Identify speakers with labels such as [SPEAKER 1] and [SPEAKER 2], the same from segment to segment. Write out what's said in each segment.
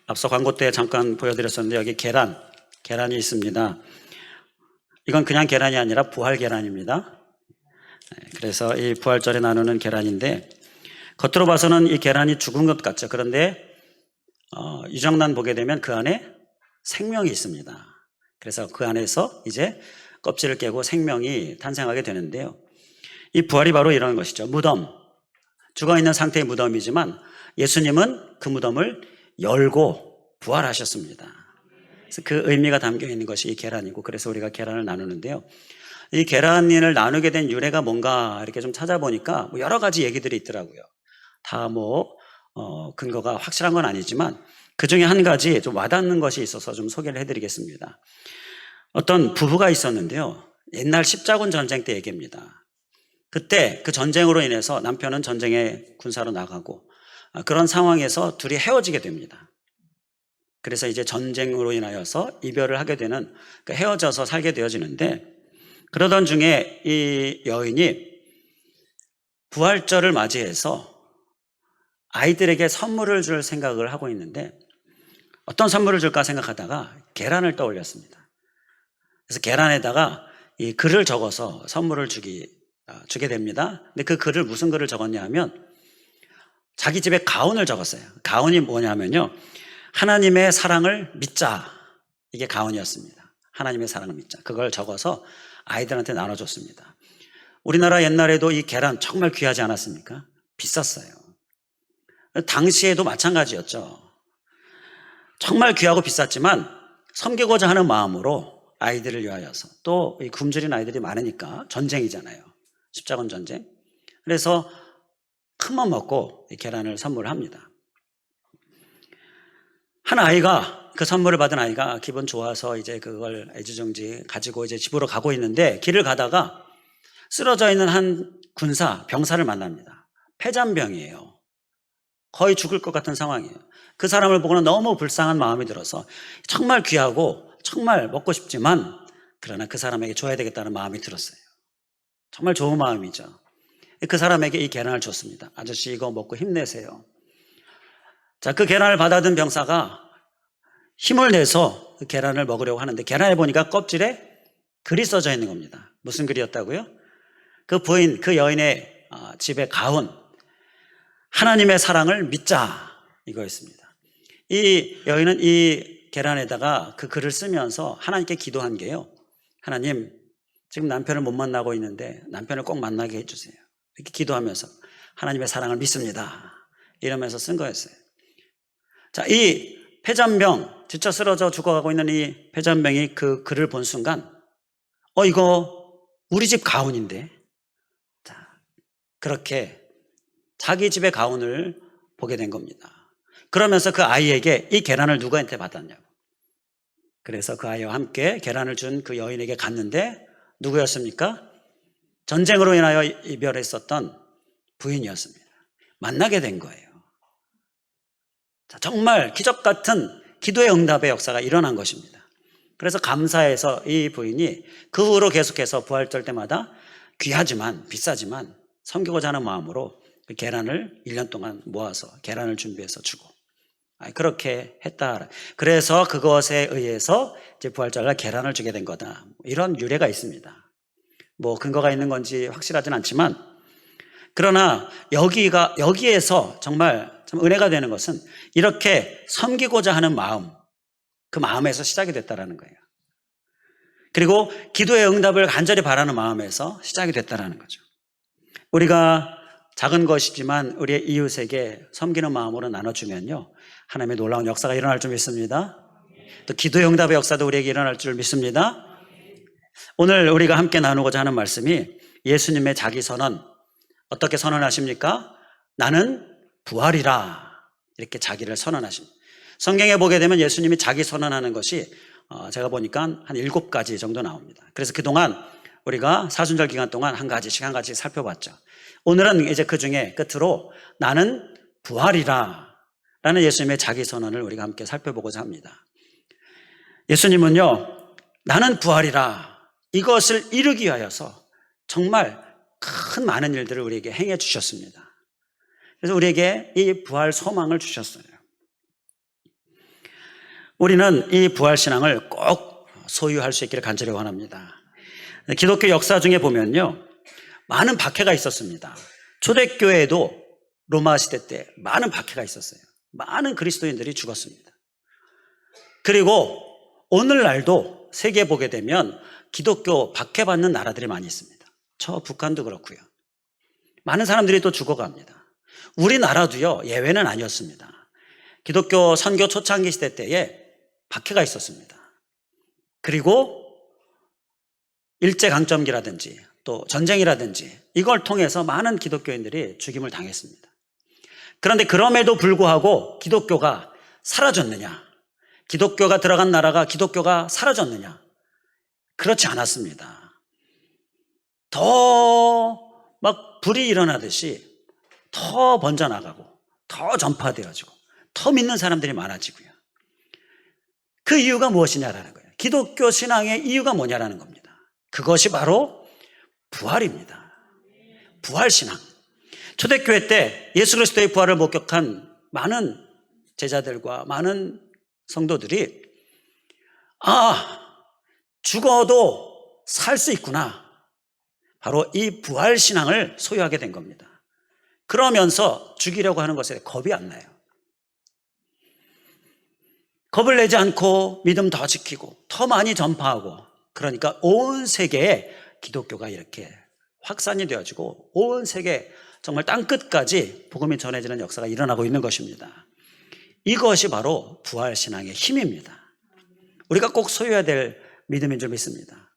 [SPEAKER 1] 앞서 광고 때 잠깐 보여드렸었는데 여기 계란이 있습니다. 이건 그냥 계란이 아니라 부활 계란입니다. 그래서 이 부활절에 나누는 계란인데 겉으로 봐서는 이 계란이 죽은 것 같죠. 그런데 유정란 보게 되면 그 안에 생명이 있습니다. 그래서 그 안에서 이제 껍질을 깨고 생명이 탄생하게 되는데요. 이 부활이 바로 이런 것이죠. 무덤, 죽어있는 상태의 무덤이지만 예수님은 그 무덤을 열고 부활하셨습니다. 그래서 그 의미가 담겨 있는 것이 이 계란이고, 그래서 우리가 계란을 나누는데요. 이 계란을 나누게 된 유래가 뭔가 이렇게 좀 찾아보니까 뭐 여러 가지 얘기들이 있더라고요. 다 근거가 확실한 건 아니지만 그 중에 한 가지 좀 와닿는 것이 있어서 좀 소개를 해드리겠습니다. 어떤 부부가 있었는데요. 옛날 십자군 전쟁 때 얘기입니다. 그때 그 전쟁으로 인해서 남편은 전쟁에 군사로 나가고 그런 상황에서 둘이 헤어지게 됩니다. 그래서 이제 전쟁으로 인하여서 이별을 하게 되는, 헤어져서 살게 되어지는데, 그러던 중에 이 여인이 부활절을 맞이해서 아이들에게 선물을 줄 생각을 하고 있는데 어떤 선물을 줄까 생각하다가 계란을 떠올렸습니다. 그래서 계란에다가 이 글을 적어서 선물을 주게 됩니다. 근데 그 글을 무슨 글을 적었냐 하면 자기 집에 가훈을 적었어요. 가훈이 뭐냐면요, 하나님의 사랑을 믿자, 이게 가훈이었습니다. 하나님의 사랑을 믿자, 그걸 적어서 아이들한테 나눠줬습니다. 우리나라 옛날에도 이 계란 정말 귀하지 않았습니까? 비쌌어요. 당시에도 마찬가지였죠. 정말 귀하고 비쌌지만 섬기고자 하는 마음으로 아이들을 위하여서, 또 굶주린 아이들이 많으니까 전쟁이잖아요. 십자군 전쟁. 그래서 큰맘 먹고 이 계란을 선물합니다. 한 아이가, 그 선물을 받은 아이가 기분 좋아서 이제 그걸 애지중지 가지고 이제 집으로 가고 있는데 길을 가다가 쓰러져 있는 한 병사를 만납니다. 폐잔병이에요. 거의 죽을 것 같은 상황이에요. 그 사람을 보고는 너무 불쌍한 마음이 들어서 정말 귀하고 정말 먹고 싶지만 그러나 그 사람에게 줘야 되겠다는 마음이 들었어요. 정말 좋은 마음이죠. 그 사람에게 이 계란을 줬습니다. 아저씨, 이거 먹고 힘내세요. 자, 그 계란을 받아든 병사가 힘을 내서 그 계란을 먹으려고 하는데 계란에 보니까 껍질에 글이 써져 있는 겁니다. 무슨 글이었다고요? 그 부인, 그 여인의 집에 가훈, 하나님의 사랑을 믿자, 이거였습니다. 이 여인은 이 계란에다가 그 글을 쓰면서 하나님께 기도한 게요, 하나님, 지금 남편을 못 만나고 있는데 남편을 꼭 만나게 해주세요. 이렇게 기도하면서 하나님의 사랑을 믿습니다, 이러면서 쓴 거였어요. 자, 이 폐잔병, 지쳐 쓰러져 죽어가고 있는 이 폐잔병이 그 글을 본 순간 이거 우리 집 가훈인데. 자, 그렇게 자기 집의 가훈을 보게 된 겁니다. 그러면서 그 아이에게 이 계란을 누구한테 받았냐고. 그래서 그 아이와 함께 계란을 준 그 여인에게 갔는데 누구였습니까? 전쟁으로 인하여 이별했었던 부인이었습니다. 만나게 된 거예요. 자, 정말 기적 같은 기도의 응답의 역사가 일어난 것입니다. 그래서 감사해서 이 부인이 그 후로 계속해서 부활절 때마다 귀하지만 비싸지만 섬기고자 하는 마음으로 그 계란을 1년 동안 모아서 계란을 준비해서 주고 그렇게 했다. 그래서 그것에 의해서 이제 부활절날 계란을 주게 된 거다. 이런 유래가 있습니다. 뭐 근거가 있는 건지 확실하진 않지만, 그러나 여기에서 정말 참 은혜가 되는 것은 이렇게 섬기고자 하는 마음, 그 마음에서 시작이 됐다라는 거예요. 그리고 기도의 응답을 간절히 바라는 마음에서 시작이 됐다라는 거죠. 우리가 작은 것이지만 우리의 이웃에게 섬기는 마음으로 나눠주면요, 하나님의 놀라운 역사가 일어날 줄 믿습니다. 또 기도의 응답의 역사도 우리에게 일어날 줄 믿습니다. 오늘 우리가 함께 나누고자 하는 말씀이 예수님의 자기 선언, 어떻게 선언하십니까? 나는 부활이라, 이렇게 자기를 선언하십니다. 성경에 보게 되면 예수님이 자기 선언하는 것이 제가 보니까 한 7가지 정도 나옵니다. 그래서 그동안 우리가 사순절 기간 동안 한 가지씩 살펴봤죠. 오늘은 이제 그 중에 끝으로 나는 부활이라 라는 예수님의 자기 선언을 우리가 함께 살펴보고자 합니다. 예수님은요, 나는 부활이라, 이것을 이루기 위하여서 정말 큰 많은 일들을 우리에게 행해 주셨습니다. 그래서 우리에게 이 부활 소망을 주셨어요. 우리는 이 부활신앙을 꼭 소유할 수 있기를 간절히 원합니다. 기독교 역사 중에 보면요, 많은 박해가 있었습니다. 초대교회에도 로마 시대 때 많은 박해가 있었어요. 많은 그리스도인들이 죽었습니다. 그리고 오늘날도 세계에 보게 되면 기독교 박해받는 나라들이 많이 있습니다. 저 북한도 그렇고요. 많은 사람들이 또 죽어갑니다. 우리나라도요, 예외는 아니었습니다. 기독교 선교 초창기 시대 때에 박해가 있었습니다. 그리고 일제강점기라든지 또 전쟁이라든지 이걸 통해서 많은 기독교인들이 죽임을 당했습니다. 그런데 그럼에도 불구하고 기독교가 사라졌느냐? 기독교가 들어간 나라가 기독교가 사라졌느냐? 그렇지 않았습니다. 더 막 불이 일어나듯이 더 번져나가고 더 전파되어지고 더 믿는 사람들이 많아지고요. 그 이유가 무엇이냐라는 거예요. 기독교 신앙의 이유가 뭐냐라는 겁니다. 그것이 바로 부활입니다. 부활신앙. 초대교회 때 예수 그리스도의 부활을 목격한 많은 제자들과 많은 성도들이 죽어도 살 수 있구나. 바로 이 부활신앙을 소유하게 된 겁니다. 그러면서 죽이려고 하는 것에 겁이 안 나요. 겁을 내지 않고 믿음 더 지키고 더 많이 전파하고, 그러니까 온 세계에 기독교가 이렇게 확산이 되어지고 온 세계 정말 땅끝까지 복음이 전해지는 역사가 일어나고 있는 것입니다. 이것이 바로 부활신앙의 힘입니다. 우리가 꼭 소유해야 될 믿음인 줄 믿습니다.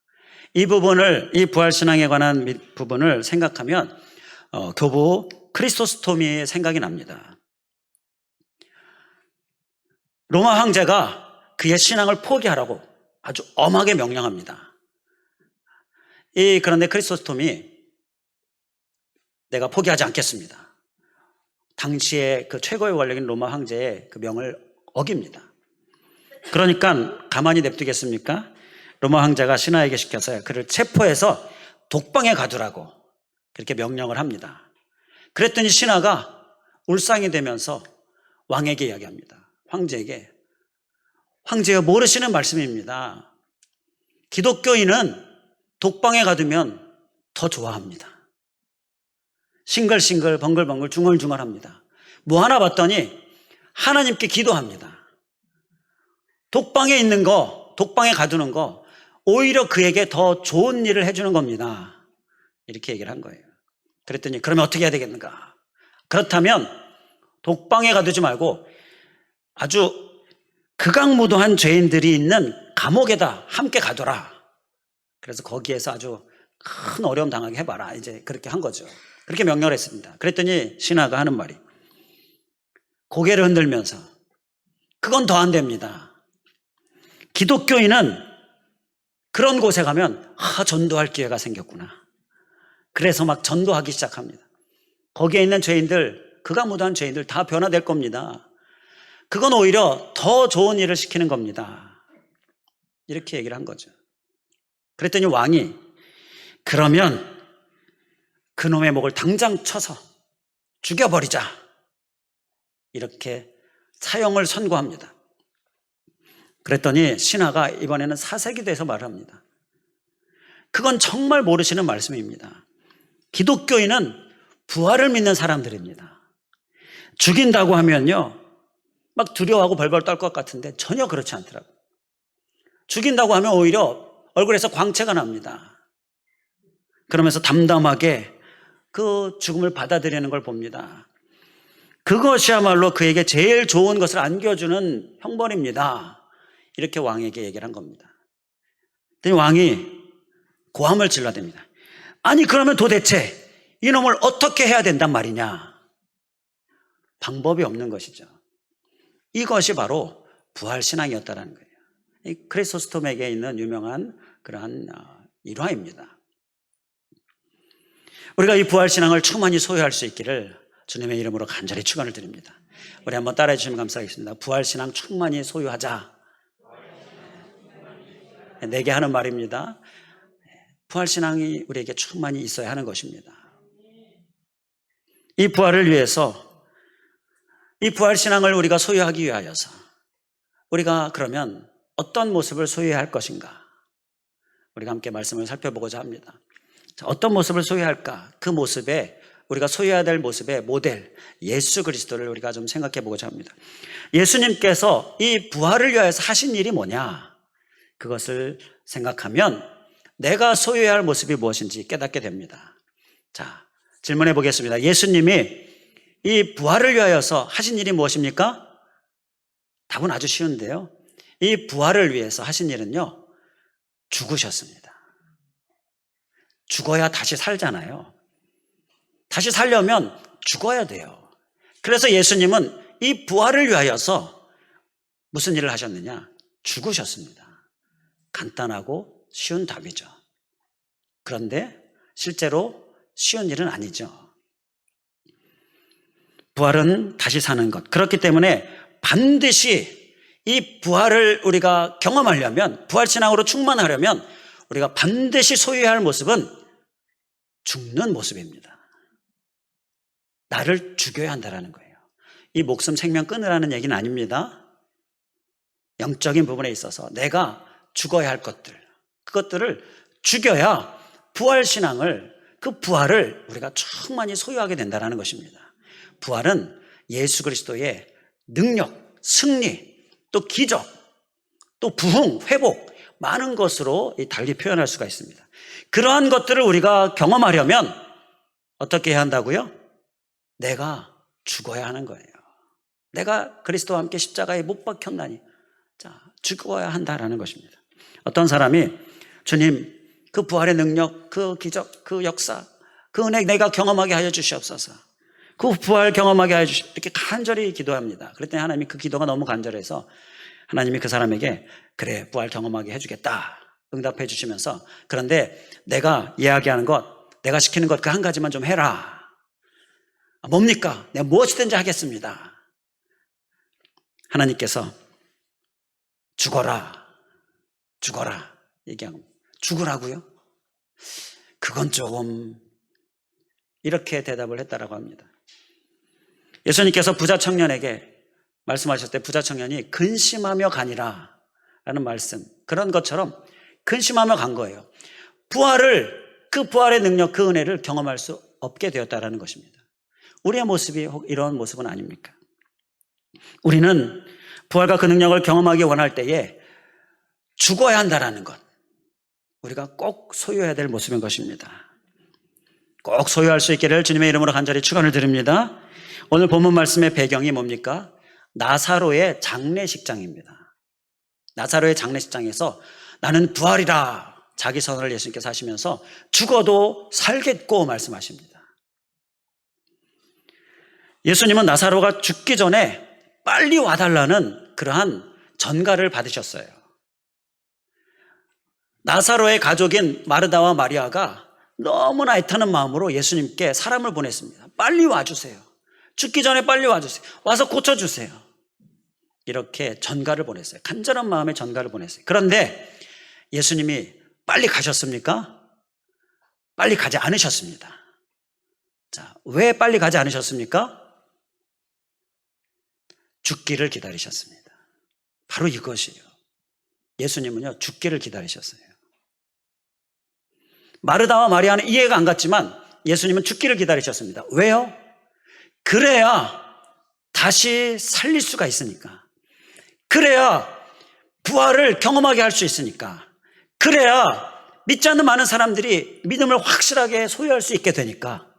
[SPEAKER 1] 이 부활신앙에 관한 부분을 생각하면 교부 크리소스톰이 생각이 납니다. 로마 황제가 그의 신앙을 포기하라고 아주 엄하게 명령합니다. 그런데 크리소스톰이 내가 포기하지 않겠습니다. 당시에 그 최고의 권력인 로마 황제의 그 명을 어깁니다. 그러니까 가만히 냅두겠습니까? 로마 황제가 신하에게 시켜서 그를 체포해서 독방에 가두라고 그렇게 명령을 합니다. 그랬더니 신하가 울상이 되면서 왕에게 이야기합니다. 황제에게, 황제여, 모르시는 말씀입니다. 기독교인은 독방에 가두면 더 좋아합니다. 싱글싱글 번글번글 중얼중얼합니다. 뭐 하나 봤더니 하나님께 기도합니다. 독방에 있는 거, 독방에 가두는 거 오히려 그에게 더 좋은 일을 해주는 겁니다. 이렇게 얘기를 한 거예요. 그랬더니 그러면 어떻게 해야 되겠는가? 그렇다면 독방에 가두지 말고 아주 극악무도한 죄인들이 있는 감옥에다 함께 가둬라. 그래서 거기에서 아주 큰 어려움 당하게 해봐라. 이제 그렇게 한 거죠. 그렇게 명령을 했습니다. 그랬더니 신하가 하는 말이, 고개를 흔들면서, 그건 더 안 됩니다. 기독교인은 그런 곳에 가면 전도할 기회가 생겼구나. 그래서 막 전도하기 시작합니다. 거기에 있는 죄인들, 극악무도한 죄인들 다 변화될 겁니다. 그건 오히려 더 좋은 일을 시키는 겁니다. 이렇게 얘기를 한 거죠. 그랬더니 왕이, 그러면 그놈의 목을 당장 쳐서 죽여버리자. 이렇게 사형을 선고합니다. 그랬더니 신하가 이번에는 사색이 돼서 말을 합니다. 그건 정말 모르시는 말씀입니다. 기독교인은 부활을 믿는 사람들입니다. 죽인다고 하면요, 막 두려워하고 벌벌 떨 것 같은데 전혀 그렇지 않더라고요. 죽인다고 하면 오히려 얼굴에서 광채가 납니다. 그러면서 담담하게 그 죽음을 받아들이는 걸 봅니다. 그것이야말로 그에게 제일 좋은 것을 안겨주는 형벌입니다. 이렇게 왕에게 얘기를 한 겁니다. 그랬더니 왕이 고함을 질러댑니다. 아니, 그러면 도대체 이놈을 어떻게 해야 된단 말이냐? 방법이 없는 것이죠. 이것이 바로 부활신앙이었다는 거예요. 이 크리소스톰에게 있는 유명한 그러한 일화입니다. 우리가 이 부활신앙을 충만히 소유할 수 있기를 주님의 이름으로 간절히 축원을 드립니다. 우리 한번 따라해 주시면 감사하겠습니다. 부활신앙 충만히 소유하자. 내게 하는 말입니다. 부활신앙이 우리에게 충만히 있어야 하는 것입니다. 이 부활을 위해서, 이 부활신앙을 우리가 소유하기 위하여서 우리가 그러면 어떤 모습을 소유해야 할 것인가? 우리가 함께 말씀을 살펴보고자 합니다. 자, 어떤 모습을 소유해야 할까? 그 모습에 우리가 소유해야 될 모습의 모델 예수 그리스도를 우리가 좀 생각해 보고자 합니다. 예수님께서 이 부활을 위하여서 하신 일이 뭐냐? 그것을 생각하면 내가 소유해야 할 모습이 무엇인지 깨닫게 됩니다. 자, 질문해 보겠습니다. 예수님이 이 부활을 위하여서 하신 일이 무엇입니까? 답은 아주 쉬운데요. 이 부활을 위해서 하신 일은요, 죽으셨습니다. 죽어야 다시 살잖아요. 다시 살려면 죽어야 돼요. 그래서 예수님은 이 부활을 위하여서 무슨 일을 하셨느냐? 죽으셨습니다. 간단하고 쉬운 답이죠. 그런데 실제로 쉬운 일은 아니죠. 부활은 다시 사는 것. 그렇기 때문에 반드시 이 부활을 우리가 경험하려면, 부활신앙으로 충만하려면 우리가 반드시 소유해야 할 모습은 죽는 모습입니다. 나를 죽여야 한다는 거예요. 이 목숨 생명 끊으라는 얘기는 아닙니다. 영적인 부분에 있어서 내가 죽어야 할 것들, 그것들을 죽여야 부활신앙을, 그 부활을 우리가 충만히 소유하게 된다는 것입니다. 부활은 예수 그리스도의 능력, 승리, 또 기적, 또 부흥, 회복, 많은 것으로 달리 표현할 수가 있습니다. 그러한 것들을 우리가 경험하려면 어떻게 해야 한다고요? 내가 죽어야 하는 거예요. 내가 그리스도와 함께 십자가에 못 박혔나니, 자, 죽어야 한다라는 것입니다. 어떤 사람이 주님, 그 부활의 능력, 그 기적, 그 역사, 그 은혜 내가 경험하게 하여 주시옵소서. 그 부활 경험하게 하여 주시옵소서. 이렇게 간절히 기도합니다. 그랬더니 하나님이 그 기도가 너무 간절해서 하나님이 그 사람에게 그래, 부활 경험하게 해주겠다 응답해 주시면서, 그런데 내가 이야기하는 것, 내가 시키는 것 그 한 가지만 좀 해라. 뭡니까? 내가 무엇이든지 하겠습니다. 하나님께서 죽어라, 죽어라 얘기하고, 죽으라고요? 그건 조금, 이렇게 대답을 했다라고 합니다. 예수님께서 부자 청년에게 말씀하셨을 때 부자 청년이 근심하며 가니라 라는 말씀, 그런 것처럼 근심하며 간 거예요. 부활을, 그 부활의 능력, 그 은혜를 경험할 수 없게 되었다라는 것입니다. 우리의 모습이 이런 모습은 아닙니까? 우리는 부활과 그 능력을 경험하기 원할 때에 죽어야 한다라는 것, 우리가 꼭 소유해야 될 모습인 것입니다. 꼭 소유할 수 있기를 주님의 이름으로 간절히 축원을 드립니다. 오늘 본문 말씀의 배경이 뭡니까? 나사로의 장례식장입니다. 나사로의 장례식장에서 나는 부활이라 자기 선언을 예수님께서 하시면서 죽어도 살겠고 말씀하십니다. 예수님은 나사로가 죽기 전에 빨리 와달라는 그러한 전가를 받으셨어요. 나사로의 가족인 마르다와 마리아가 너무나 애타는 마음으로 예수님께 사람을 보냈습니다. 빨리 와주세요. 죽기 전에 빨리 와주세요. 와서 고쳐주세요. 이렇게 전가를 보냈어요. 간절한 마음에 전가를 보냈어요. 그런데 예수님이 빨리 가셨습니까? 빨리 가지 않으셨습니다. 자, 왜 빨리 가지 않으셨습니까? 죽기를 기다리셨습니다. 바로 이것이에요. 예수님은요, 죽기를 기다리셨어요. 마르다와 마리아는 이해가 안 갔지만 예수님은 죽기를 기다리셨습니다. 왜요? 그래야 다시 살릴 수가 있으니까. 그래야 부활을 경험하게 할 수 있으니까. 그래야 믿지 않는 많은 사람들이 믿음을 확실하게 소유할 수 있게 되니까.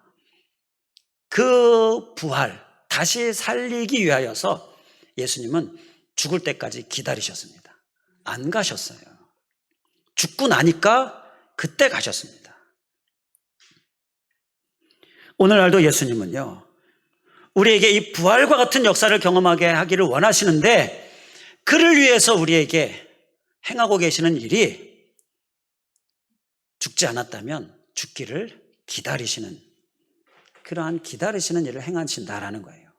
[SPEAKER 1] 그 부활, 다시 살리기 위하여서 예수님은 죽을 때까지 기다리셨습니다. 안 가셨어요. 죽고 나니까 그때 가셨습니다. 오늘날도 예수님은요, 우리에게 이 부활과 같은 역사를 경험하게 하기를 원하시는데, 그를 위해서 우리에게 행하고 계시는 일이 죽지 않았다면 죽기를 기다리시는, 그러한 기다리시는 일을 행하신다라는 거예요.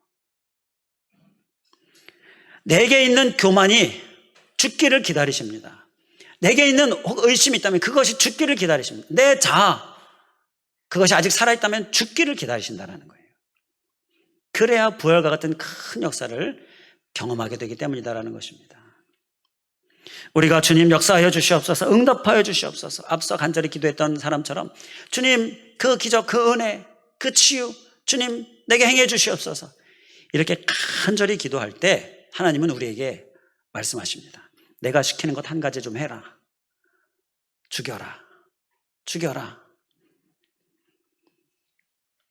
[SPEAKER 1] 내게 있는 교만이 죽기를 기다리십니다. 내게 있는 의심이 있다면 그것이 죽기를 기다리십니다. 내 자아, 그것이 아직 살아있다면 죽기를 기다리신다는 거예요. 그래야 부활과 같은 큰 역사를 경험하게 되기 때문이다라는 것입니다. 우리가 주님 역사하여 주시옵소서, 응답하여 주시옵소서, 앞서 간절히 기도했던 사람처럼 주님 그 기적, 그 은혜, 그 치유 주님 내게 행해 주시옵소서, 이렇게 간절히 기도할 때 하나님은 우리에게 말씀하십니다. 내가 시키는 것 한 가지 좀 해라. 죽여라. 죽여라.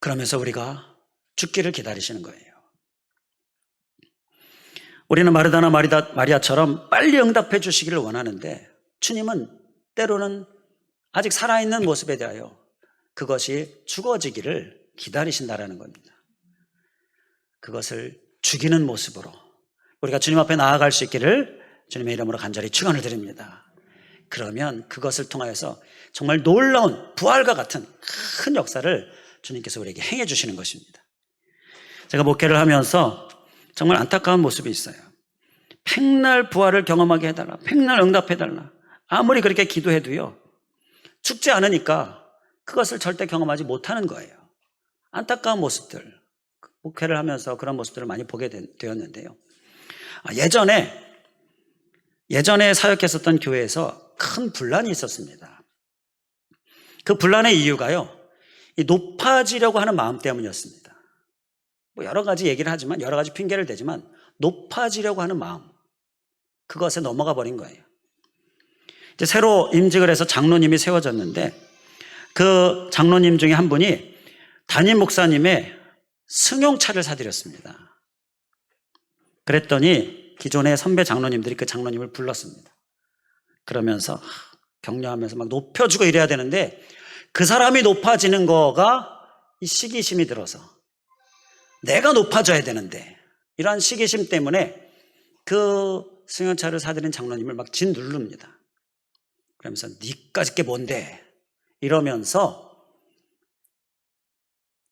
[SPEAKER 1] 그러면서 우리가 죽기를 기다리시는 거예요. 우리는 마르다나 마리아처럼 빨리 응답해 주시기를 원하는데 주님은 때로는 아직 살아있는 모습에 대하여 그것이 죽어지기를 기다리신다라는 겁니다. 그것을 죽이는 모습으로 우리가 주님 앞에 나아갈 수 있기를 주님의 이름으로 간절히 축원을 드립니다. 그러면 그것을 통하여서 정말 놀라운 부활과 같은 큰 역사를 주님께서 우리에게 행해 주시는 것입니다. 제가 목회를 하면서 정말 안타까운 모습이 있어요. 백날 부활을 경험하게 해달라, 백날 응답해달라, 아무리 그렇게 기도해도요 죽지 않으니까 그것을 절대 경험하지 못하는 거예요. 안타까운 모습들, 목회를 하면서 그런 모습들을 많이 보게 되었는데요. 예전에 사역했었던 교회에서 큰 분란이 있었습니다. 그 분란의 이유가요, 이 높아지려고 하는 마음 때문이었습니다. 뭐 여러 가지 얘기를 하지만, 여러 가지 핑계를 대지만 높아지려고 하는 마음, 그것에 넘어가 버린 거예요. 이제 새로 임직을 해서 장로님이 세워졌는데 그 장로님 중에 한 분이 담임 목사님의 승용차를 사드렸습니다. 그랬더니 기존의 선배 장로님들이 그 장로님을 불렀습니다. 그러면서 격려하면서 막 높여주고 이래야 되는데 그 사람이 높아지는 거가 이 시기심이 들어서 내가 높아져야 되는데 이러한 시기심 때문에 그 승용차를 사드린 장로님을 막 짓누릅니다. 그러면서 니까짓 게 뭔데 이러면서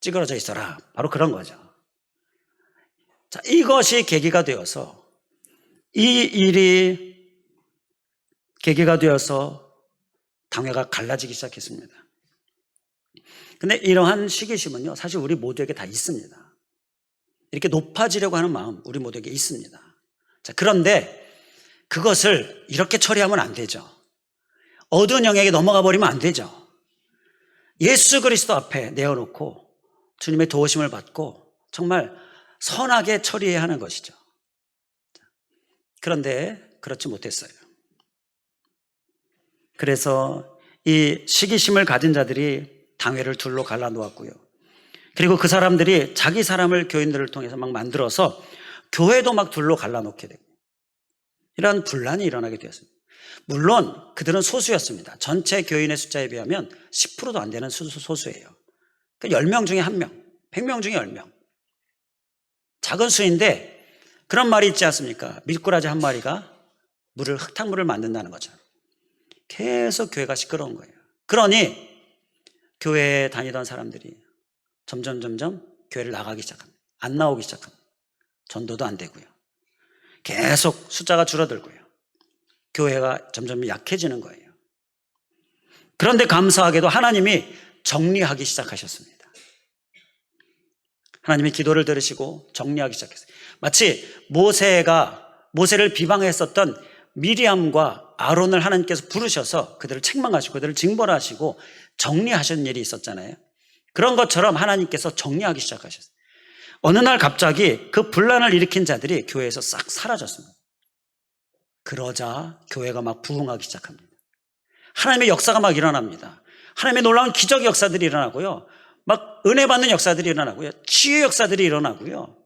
[SPEAKER 1] 찌그러져 있어라, 바로 그런 거죠. 자, 이것이 계기가 되어서 이 일이 계기가 되어서 당회가 갈라지기 시작했습니다. 근데 이러한 시기심은요 사실 우리 모두에게 다 있습니다. 이렇게 높아지려고 하는 마음 우리 모두에게 있습니다. 자, 그런데 그것을 이렇게 처리하면 안 되죠. 어두운 영역에 넘어가 버리면 안 되죠. 예수 그리스도 앞에 내어놓고 주님의 도우심을 받고 정말 선하게 처리해야 하는 것이죠. 그런데 그렇지 못했어요. 그래서 이 시기심을 가진 자들이 당회를 둘로 갈라놓았고요. 그리고 그 사람들이 자기 사람을 교인들을 통해서 막 만들어서 교회도 막 둘로 갈라놓게 되고 이러한 분란이 일어나게 되었습니다. 물론 그들은 소수였습니다. 전체 교인의 숫자에 비하면 10%도 안 되는 소수예요. 10명 중에 1명, 100명 중에 10명. 작은 수인데 그런 말이 있지 않습니까? 미꾸라지 한 마리가 흙탕물을 만든다는 것처럼 계속 교회가 시끄러운 거예요. 그러니 교회에 다니던 사람들이 점점 교회를 나가기 시작합니다. 안 나오기 시작합니다. 전도도 안 되고요. 계속 숫자가 줄어들고요. 교회가 점점 약해지는 거예요. 그런데 감사하게도 하나님이 정리하기 시작하셨습니다. 하나님이 기도를 들으시고 정리하기 시작했어요. 마치 모세를 비방했었던 미리암과 아론을 하나님께서 부르셔서 그들을 책망하시고 그들을 징벌하시고 정리하시는 일이 있었잖아요. 그런 것처럼 하나님께서 정리하기 시작하셨어요. 어느 날 갑자기 그 분란을 일으킨 자들이 교회에서 싹 사라졌습니다. 그러자 교회가 막 부흥하기 시작합니다. 하나님의 역사가 막 일어납니다. 하나님의 놀라운 기적 역사들이 일어나고요. 막 은혜 받는 역사들이 일어나고요. 치유 역사들이 일어나고요.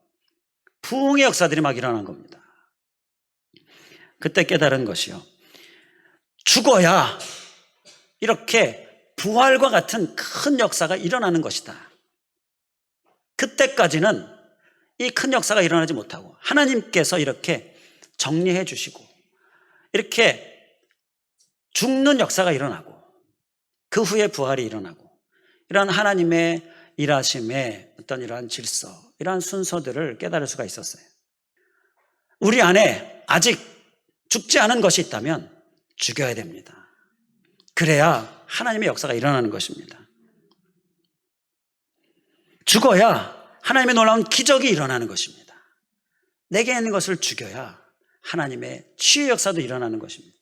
[SPEAKER 1] 부흥의 역사들이 막 일어난 겁니다. 그때 깨달은 것이요. 죽어야 이렇게 부활과 같은 큰 역사가 일어나는 것이다. 그때까지는 이 큰 역사가 일어나지 못하고 하나님께서 이렇게 정리해 주시고 이렇게 죽는 역사가 일어나고 그 후에 부활이 일어나고 이러한 하나님의 일하심의 어떤 이러한 질서, 이러한 순서들을 깨달을 수가 있었어요. 우리 안에 아직 죽지 않은 것이 있다면 죽여야 됩니다. 그래야 하나님의 역사가 일어나는 것입니다. 죽어야 하나님의 놀라운 기적이 일어나는 것입니다. 내게 있는 것을 죽여야 하나님의 치유 역사도 일어나는 것입니다.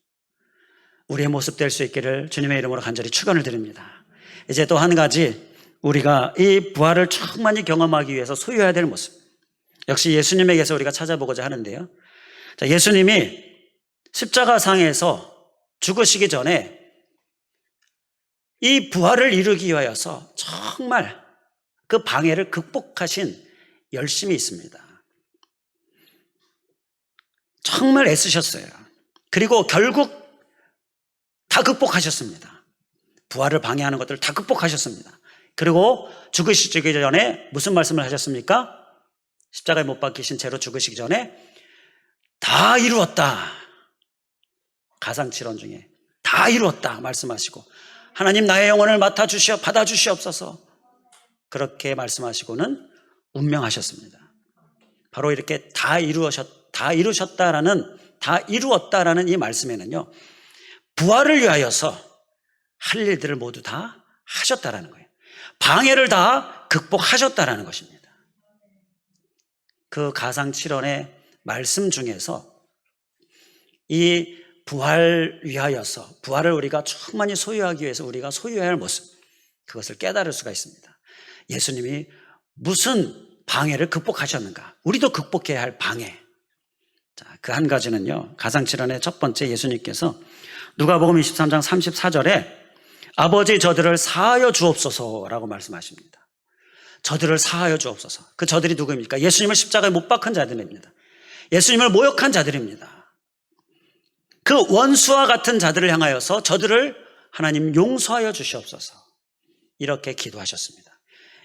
[SPEAKER 1] 우리의 모습 될 수 있기를 주님의 이름으로 간절히 축원을 드립니다. 이제 또 한 가지, 우리가 이 부활을 충만히 경험하기 위해서 소유해야 될 모습, 역시 예수님에게서 우리가 찾아보고자 하는데요. 자, 예수님이 십자가상에서 죽으시기 전에 이 부활을 이루기 위하여서 정말 그 방해를 극복하신 열심이 있습니다. 정말 애쓰셨어요. 그리고 결국 다 극복하셨습니다. 부활을 방해하는 것들을 다 극복하셨습니다. 그리고 죽으시기 전에 무슨 말씀을 하셨습니까? 십자가에 못 박히신 채로 죽으시기 전에 다 이루었다. 가상칠언 중에 다 이루었다 말씀하시고, 하나님 나의 영혼을 받아주시옵소서, 그렇게 말씀하시고는 운명하셨습니다. 바로 이렇게 다 이루었다라는 이 말씀에는요, 부활을 위하여서 할 일들을 모두 다 하셨다라는 거예요. 방해를 다 극복하셨다라는 것입니다. 그 가상칠언의 말씀 중에서 이 부활 위하여서, 부활을 우리가 충만히 소유하기 위해서 우리가 소유해야 할 모습, 그것을 깨달을 수가 있습니다. 예수님이 무슨 방해를 극복하셨는가? 우리도 극복해야 할 방해. 자, 그 한 가지는요, 가상칠언의 첫 번째, 예수님께서 누가복음 23장 34절에 아버지 저들을 사하여 주옵소서라고 말씀하십니다. 저들을 사하여 주옵소서. 그 저들이 누구입니까? 예수님을 십자가에 못 박은 자들입니다. 예수님을 모욕한 자들입니다. 그 원수와 같은 자들을 향하여서 저들을 하나님 용서하여 주시옵소서, 이렇게 기도하셨습니다.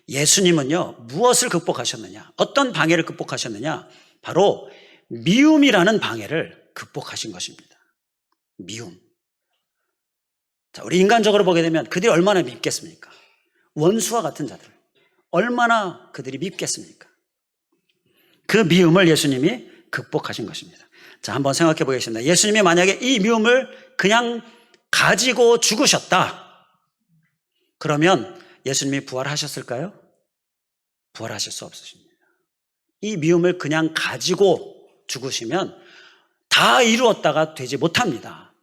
[SPEAKER 1] 예수님은요, 무엇을 극복하셨느냐? 어떤 방해를 극복하셨느냐? 바로 미움이라는 방해를 극복하신 것입니다. 미움. 자, 우리 인간적으로 보게 되면 그들이 얼마나 밉겠습니까? 원수와 같은 자들, 얼마나 그들이 밉겠습니까? 그 미움을 예수님이 극복하신 것입니다. 자, 한번 생각해 보겠습니다. 예수님이 만약에 이 미움을 그냥 가지고 죽으셨다, 그러면 예수님이 부활하셨을까요? 부활하실 수 없으십니다. 이 미움을 그냥 가지고 죽으시면 다 이루었다가 되지 못합니다.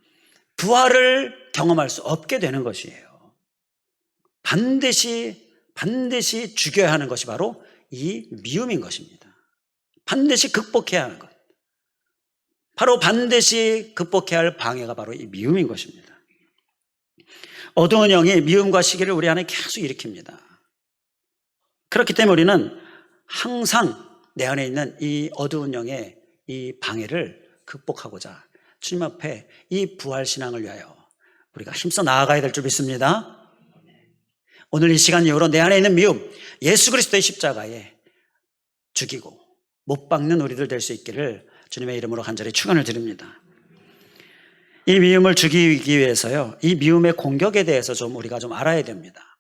[SPEAKER 1] 부활을 경험할 수 없게 되는 것이에요. 반드시 죽여야 하는 것이 바로 이 미움인 것입니다. 반드시 극복해야 하는 것, 바로 반드시 극복해야 할 방해가 바로 이 미움인 것입니다. 어두운 영이 미움과 시기를 우리 안에 계속 일으킵니다. 그렇기 때문에 우리는 항상 내 안에 있는 이 어두운 영의 이 방해를 극복하고자 주님 앞에 이 부활신앙을 위하여 우리가 힘써 나아가야 될 줄 믿습니다. 오늘 이 시간 이후로 내 안에 있는 미움, 예수 그리스도의 십자가에 죽이고 못 박는 우리들 될 수 있기를 주님의 이름으로 간절히 축원을 드립니다. 이 미움을 죽이기 위해서요, 이 미움의 공격에 대해서 우리가 좀 알아야 됩니다.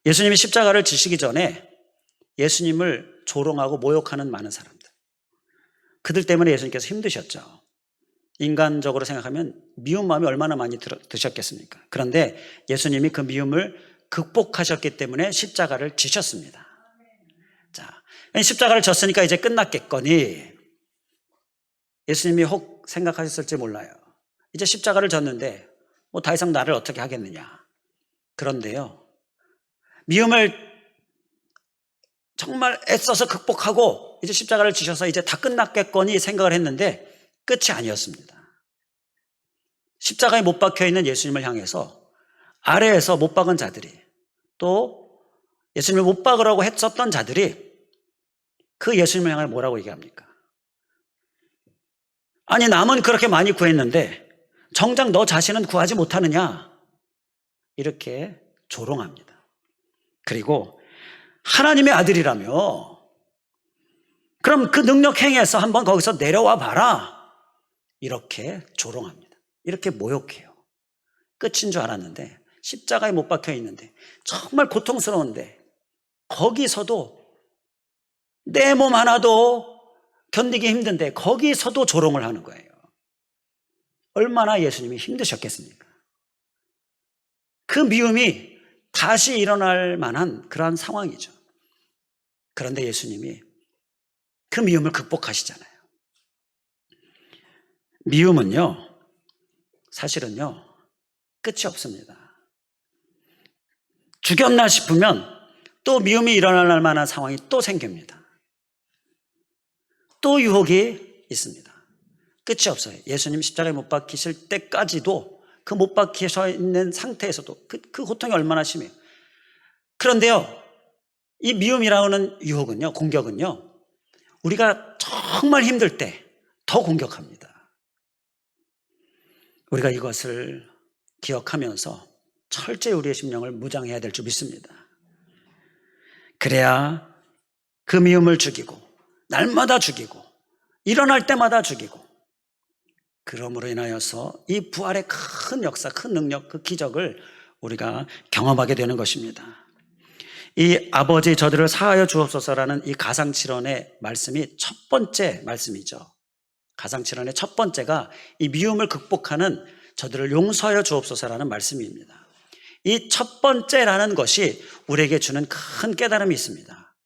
[SPEAKER 1] 예수님이 십자가를 지시기 전에 예수님을 조롱하고 모욕하는 많은 사람들, 그들 때문에 예수님께서 힘드셨죠. 인간적으로 생각하면 미운 마음이 얼마나 많이 드셨겠습니까? 그런데 예수님이 그 미움을 극복하셨기 때문에 십자가를 지셨습니다. 자, 십자가를 졌으니까 이제 끝났겠거니 예수님이 혹 생각하셨을지 몰라요. 이제 십자가를 졌는데 뭐 더 이상 나를 어떻게 하겠느냐. 그런데요, 미움을 정말 애써서 극복하고 이제 십자가를 지셔서 이제 다 끝났겠거니 생각을 했는데 끝이 아니었습니다. 십자가에 못 박혀있는 예수님을 향해서 아래에서 못 박은 자들이, 또 예수님을 못 박으라고 했었던 자들이 그 예수님을 향해 뭐라고 얘기합니까? 아니, 남은 그렇게 많이 구했는데 정작 너 자신은 구하지 못하느냐, 이렇게 조롱합니다. 그리고 하나님의 아들이라며 그럼 그 능력 행해서 한번 거기서 내려와 봐라, 이렇게 조롱합니다. 이렇게 모욕해요. 끝인 줄 알았는데, 십자가에 못 박혀 있는데 정말 고통스러운데 거기서도 내 몸 하나도 견디기 힘든데 거기서도 조롱을 하는 거예요. 얼마나 예수님이 힘드셨겠습니까? 그 미움이 다시 일어날 만한 그러한 상황이죠. 그런데 예수님이 그 미움을 극복하시잖아요. 미움은요, 사실은요, 끝이 없습니다. 죽였나 싶으면 또 미움이 일어날 만한 상황이 또 생깁니다. 또 유혹이 있습니다. 끝이 없어요. 예수님 십자가에 못 박히실 때까지도 그 못 박히셔 있는 상태에서도 그 고통이 얼마나 심해요. 그런데요, 이 미움이라는 유혹은요, 공격은요, 우리가 정말 힘들 때 더 공격합니다. 우리가 이것을 기억하면서 철저히 우리의 심령을 무장해야 될 줄 믿습니다. 그래야 그 미움을 죽이고, 날마다 죽이고, 일어날 때마다 죽이고, 그러므로 인하여서 이 부활의 큰 역사, 큰 능력, 그 기적을 우리가 경험하게 되는 것입니다. 이 아버지 저들을 사하여 주옵소서라는 이 가상칠언의 말씀이 첫 번째 말씀이죠. 가상칠언의 첫 번째가 이 미움을 극복하는 저들을 용서하여 주옵소서라는 말씀입니다. 이 첫 번째라는 것이 우리에게 주는 큰 깨달음이 있습니다.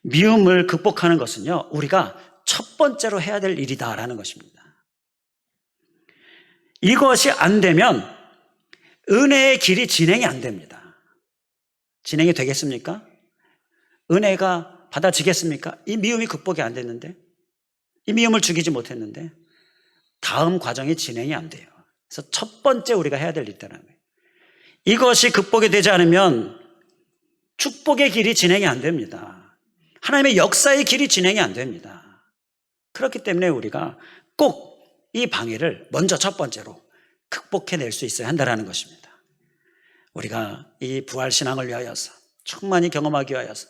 [SPEAKER 1] 미움을 극복하는 것은요, 우리가 첫 번째로 해야 될 일이다라는 것입니다. 이것이 안 되면 은혜의 길이 진행이 안 됩니다. 진행이 되겠습니까? 은혜가 받아지겠습니까? 이 미움이 극복이 안 됐는데, 이 미움을 죽이지 못했는데 다음 과정이 진행이 안 돼요. 그래서 첫 번째 우리가 해야 될 일이라는 거예요. 이것이 극복이 되지 않으면 축복의 길이 진행이 안 됩니다. 하나님의 역사의 길이 진행이 안 됩니다. 그렇기 때문에 우리가 꼭 이 방해를 먼저 첫 번째로 극복해낼 수 있어야 한다는 것입니다. 우리가 이 부활신앙을 위하여서 충만히 경험하기 위하여서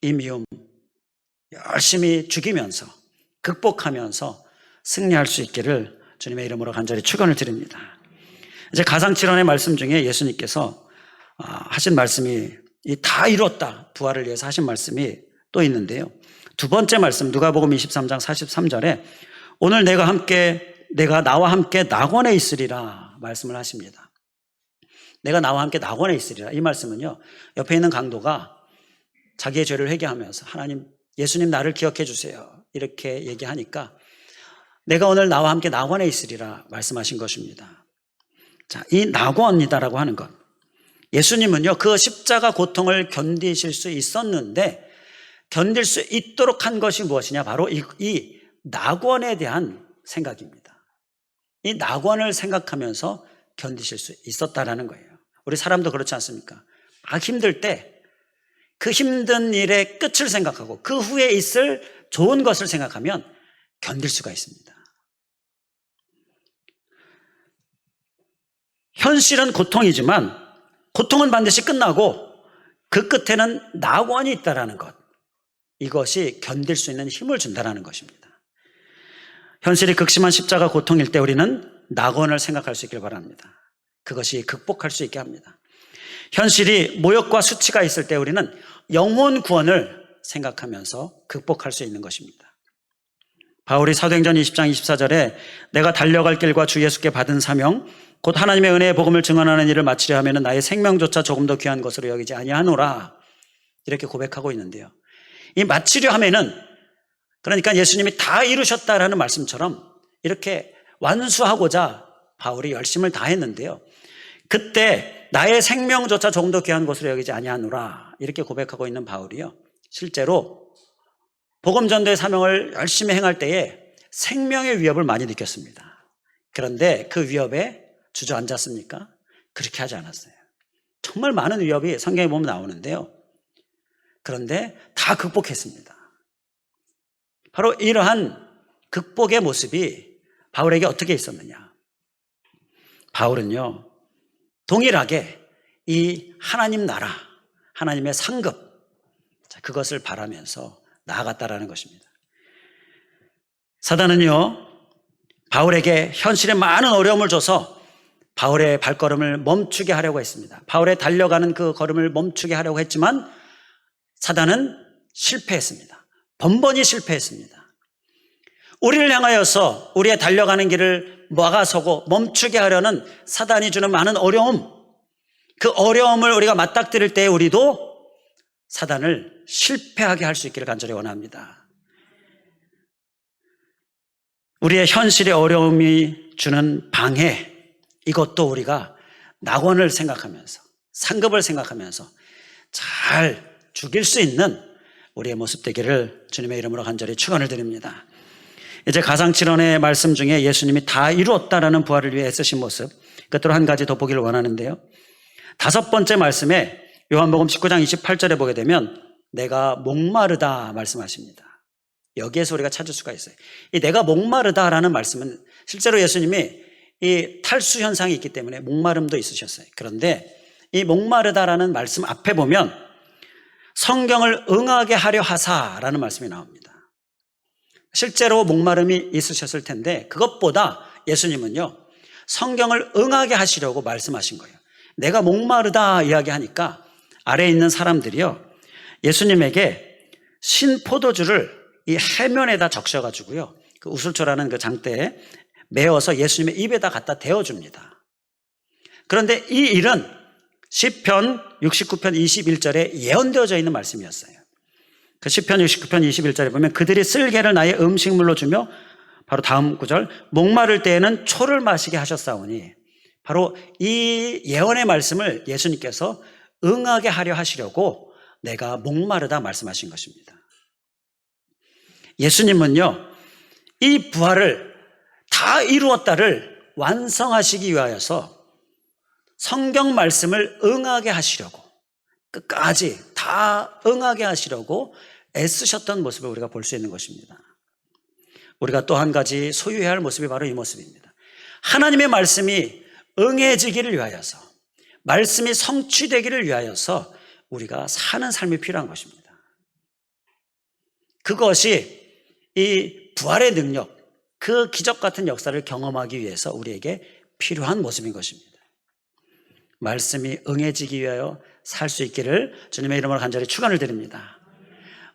[SPEAKER 1] 이 미움 열심히 죽이면서 극복하면서 승리할 수 있기를 주님의 이름으로 간절히 축원을 드립니다. 이제 가상칠언의 말씀 중에 예수님께서 하신 말씀이 다 이뤘다, 부활을 위해서 하신 말씀이 또 있는데요. 두 번째 말씀, 누가복음 23장 43절에 오늘 내가 나와 함께 낙원에 있으리라 말씀을 하십니다. 내가 나와 함께 낙원에 있으리라. 이 말씀은요, 옆에 있는 강도가 자기의 죄를 회개하면서 하나님, 예수님 나를 기억해 주세요, 이렇게 얘기하니까 내가 오늘 나와 함께 낙원에 있으리라 말씀하신 것입니다. 자, 이 낙원이다라고 하는 것, 예수님은요, 그 십자가 고통을 견디실 수 있었는데 견딜 수 있도록 한 것이 무엇이냐? 바로 이 낙원에 대한 생각입니다. 이 낙원을 생각하면서 견디실 수 있었다라는 거예요. 우리 사람도 그렇지 않습니까? 막 힘들 때 그 힘든 일의 끝을 생각하고 그 후에 있을 좋은 것을 생각하면 견딜 수가 있습니다. 현실은 고통이지만 고통은 반드시 끝나고 그 끝에는 낙원이 있다라는 것, 이것이 견딜 수 있는 힘을 준다라는 것입니다. 현실이 극심한 십자가 고통일 때 우리는 낙원을 생각할 수 있길 바랍니다. 그것이 극복할 수 있게 합니다. 현실이 모욕과 수치가 있을 때 우리는 영혼 구원을 생각하면서 극복할 수 있는 것입니다. 바울이 사도행전 20장 24절에 내가 달려갈 길과 주 예수께 받은 사명 곧 하나님의 은혜의 복음을 증언하는 일을 마치려 하면 나의 생명조차 조금 더 귀한 것으로 여기지 아니하노라, 이렇게 고백하고 있는데요. 이 마치려 하면은, 그러니까 예수님이 다 이루셨다라는 말씀처럼 이렇게 완수하고자 바울이 열심을 다했는데요. 그때 나의 생명조차 조금 더 귀한 것으로 여기지 아니하노라, 이렇게 고백하고 있는 바울이요, 실제로 복음 전도의 사명을 열심히 행할 때에 생명의 위협을 많이 느꼈습니다. 그런데 그 위협에 주저앉았습니까? 그렇게 하지 않았어요. 정말 많은 위협이 성경에 보면 나오는데요. 그런데 다 극복했습니다. 바로 이러한 극복의 모습이 바울에게 어떻게 있었느냐? 바울은요, 동일하게 이 하나님 나라, 하나님의 상급, 그것을 바라면서 나아갔다라는 것입니다. 사단은요, 바울에게 현실에 많은 어려움을 줘서 바울의 발걸음을 멈추게 하려고 했습니다. 바울의 달려가는 그 걸음을 멈추게 하려고 했지만 사단은 실패했습니다. 번번이 실패했습니다. 우리를 향하여서 우리의 달려가는 길을 막아서고 멈추게 하려는 사단이 주는 많은 어려움, 그 어려움을 우리가 맞닥뜨릴 때 우리도 사단을 실패하게 할 수 있기를 간절히 원합니다. 우리의 현실의 어려움이 주는 방해, 이것도 우리가 낙원을 생각하면서, 상급을 생각하면서 잘 죽일 수 있는 우리의 모습 되기를 주님의 이름으로 간절히 축원을 드립니다. 이제 가상칠언의 말씀 중에 예수님이 다 이루었다라는 부활을 위해 애쓰신 모습, 끝으로 한 가지 더 보기를 원하는데요. 5번째 말씀에 요한복음 19장 28절에 보게 되면 내가 목마르다 말씀하십니다. 여기에서 우리가 찾을 수가 있어요. 이 내가 목마르다라는 말씀은 실제로 예수님이 이 탈수 현상이 있기 때문에 목마름도 있으셨어요. 그런데 이 목마르다라는 말씀 앞에 보면 성경을 응하게 하려 하사라는 말씀이 나옵니다. 실제로 목마름이 있으셨을 텐데 그것보다 예수님은요, 성경을 응하게 하시려고 말씀하신 거예요. 내가 목마르다 이야기하니까 아래에 있는 사람들이요, 예수님에게 신포도주를 이 해면에다 적셔가지고요, 그 우슬초라는 그 장대에 메어서 예수님의 입에다 갖다 대어줍니다. 그런데 이 일은 시편 69편 21절에 예언되어져 있는 말씀이었어요. 그 시편 69편 21절에 보면 그들이 쓸개를 나의 음식물로 주며, 바로 다음 구절, 목마를 때에는 초를 마시게 하셨사오니, 바로 이 예언의 말씀을 예수님께서 응하게 하려 하시려고 내가 목마르다 말씀하신 것입니다. 예수님은요, 이 부활을 다 이루었다를 완성하시기 위하여서 성경 말씀을 응하게 하시려고, 끝까지 다 응하게 하시려고 애쓰셨던 모습을 우리가 볼 수 있는 것입니다. 우리가 또 한 가지 소유해야 할 모습이 바로 이 모습입니다. 하나님의 말씀이 응해지기를 위하여서, 말씀이 성취되기를 위하여서 우리가 사는 삶이 필요한 것입니다. 그것이 이 부활의 능력, 그 기적 같은 역사를 경험하기 위해서 우리에게 필요한 모습인 것입니다. 말씀이 응해지기 위하여 살 수 있기를 주님의 이름으로 간절히 축원을 드립니다.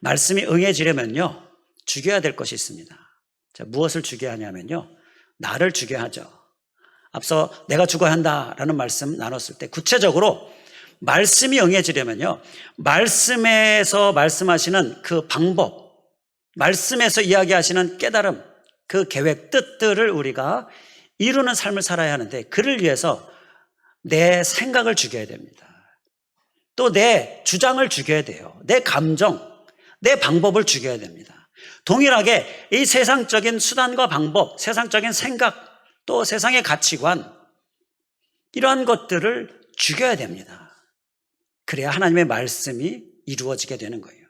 [SPEAKER 1] 말씀이 응해지려면요, 죽여야 될 것이 있습니다. 자, 무엇을 죽여야 하냐면요, 나를 죽여야 하죠. 앞서 내가 죽어야 한다라는 말씀 나눴을 때 구체적으로 말씀이 응해지려면요, 말씀에서 말씀하시는 그 방법, 말씀에서 이야기하시는 깨달음, 그 계획, 뜻들을 우리가 이루는 삶을 살아야 하는데, 그를 위해서 내 생각을 죽여야 됩니다. 또 내 주장을 죽여야 돼요. 내 감정, 내 방법을 죽여야 됩니다. 동일하게 이 세상적인 수단과 방법, 세상적인 생각, 또 세상의 가치관, 이러한 것들을 죽여야 됩니다. 그래야 하나님의 말씀이 이루어지게 되는 거예요.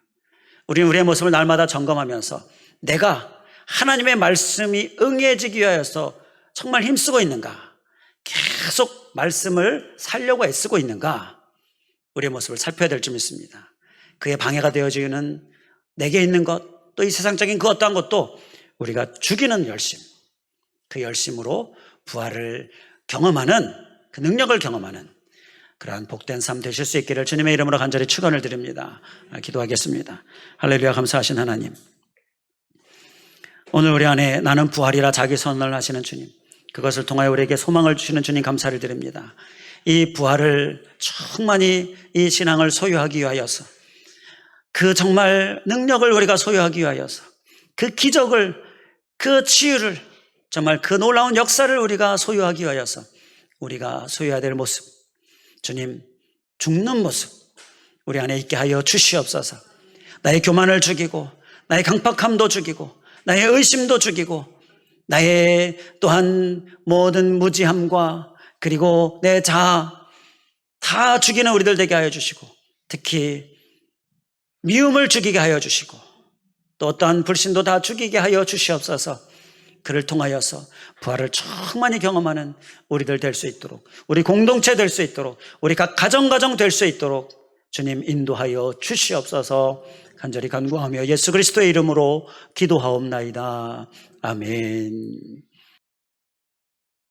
[SPEAKER 1] 우리는 우리의 모습을 날마다 점검하면서 내가 하나님의 말씀이 응해지기 위하여서 정말 힘쓰고 있는가, 계속 말씀을 살려고 애쓰고 있는가, 우리의 모습을 살펴야 될 줄 믿습니다. 그의 방해가 되어지는 내게 있는 것, 또 이 세상적인 그 어떠한 것도 우리가 죽이는 열심, 그 열심으로 부활을 경험하는, 그 능력을 경험하는 그러한 복된 삶 되실 수 있기를 주님의 이름으로 간절히 축원을 드립니다. 기도하겠습니다. 할렐루야. 감사하신 하나님, 오늘 우리 안에 나는 부활이라 자기 선언을 하시는 주님, 그것을 통하여 우리에게 소망을 주시는 주님 감사를 드립니다. 이 부활을 충만히 이 신앙을 소유하기 위하여서, 그 정말 능력을 우리가 소유하기 위하여서, 그 기적을, 그 치유를, 정말 그 놀라운 역사를 우리가 소유하기 위하여서 우리가 소유해야 될 모습, 주님, 죽는 모습 우리 안에 있게 하여 주시옵소서. 나의 교만을 죽이고, 나의 강팍함도 죽이고, 나의 의심도 죽이고, 나의 또한 모든 무지함과 그리고 내 자아 다 죽이는 우리들 되게 하여 주시고, 특히 미움을 죽이게 하여 주시고, 또 어떠한 불신도 다 죽이게 하여 주시옵소서. 그를 통하여서 부활을 충만히 경험하는 우리들 될 수 있도록, 우리 공동체 될 수 있도록, 우리 각 가정 될 수 있도록 주님 인도하여 주시옵소서. 간절히 간구하며 예수 그리스도의 이름으로 기도하옵나이다. 아멘.